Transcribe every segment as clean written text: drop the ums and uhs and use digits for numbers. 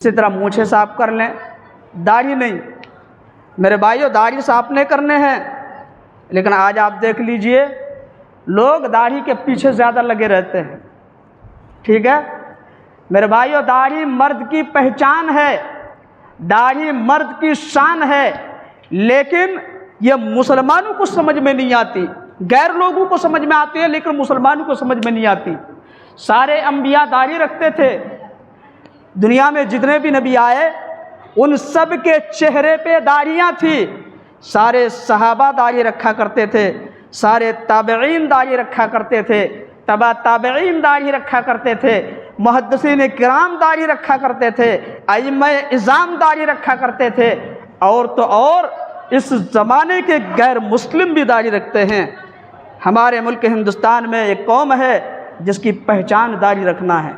اسی طرح مونچھیں صاف کر لیں، داڑھی نہیں۔ میرے بھائیو، داڑھی صاف نہیں کرنے ہیں، لیکن آج آپ دیکھ لیجئے لوگ داڑھی کے پیچھے زیادہ لگے رہتے ہیں۔ ٹھیک ہے میرے بھائیو، داڑھی مرد کی پہچان ہے، داڑھی مرد کی شان ہے، لیکن یہ مسلمانوں کو سمجھ میں نہیں آتی۔ غیر لوگوں کو سمجھ میں آتی ہے لیکن مسلمانوں کو سمجھ میں نہیں آتی۔ سارے انبیاء داڑھی رکھتے تھے، دنیا میں جتنے بھی نبی آئے ان سب کے چہرے پہ داڑھیاں تھیں۔ سارے صحابہ داڑھی رکھا کرتے تھے، سارے تابعین داڑھی رکھا کرتے تھے، تبع تابعین داڑھی رکھا کرتے تھے، محدثین کرام داڑھی رکھا کرتے تھے، ائمہ اعظام داڑھی رکھا کرتے تھے، اور تو اور اس زمانے کے غیر مسلم بھی داڑھی رکھتے ہیں۔ ہمارے ملک ہندوستان میں ایک قوم ہے جس کی پہچان داڑھی رکھنا ہے۔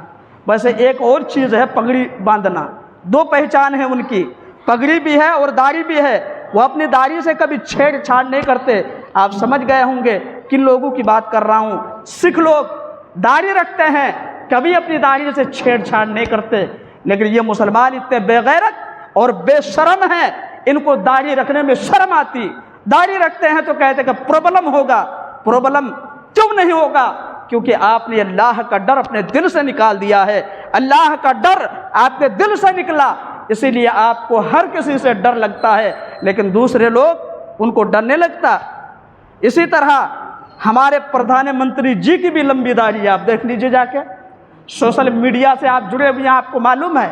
ویسے ایک اور چیز ہے پگڑی باندھنا، دو پہچان ہے ان کی، پگڑی بھی ہے اور داڑھی بھی ہے۔ وہ اپنی داڑھی سے کبھی چھیڑ چھاڑ نہیں کرتے۔ آپ سمجھ گئے ہوں گے کن لوگوں کی بات کر رہا ہوں۔ سکھ لوگ داڑھی رکھتے ہیں، کبھی اپنی داڑھی سے چھیڑ چھاڑ نہیں کرتے، لیکن یہ مسلمان اتنے بے غیرت اور بے شرم ہیں، ان کو داڑھی رکھنے میں شرم آتی۔ داڑھی رکھتے ہیں تو کہتے کہ پرابلم ہوگا۔ پرابلم کیوں نہیں ہوگا؟ کیونکہ آپ نے اللہ کا ڈر اپنے دل سے نکال دیا ہے۔ اللہ کا ڈر آپ کے دل سے نکلا، اسی لیے آپ کو ہر کسی سے ڈر لگتا ہے، لیکن دوسرے لوگ ان کو ڈر نہیں لگتا۔ اسی طرح ہمارے پردھان منتری جی کی بھی لمبی داڑھی ہے، آپ دیکھ لیجئے جا کے، سوشل میڈیا سے آپ جڑے ہوئے ہیں، آپ کو معلوم ہے۔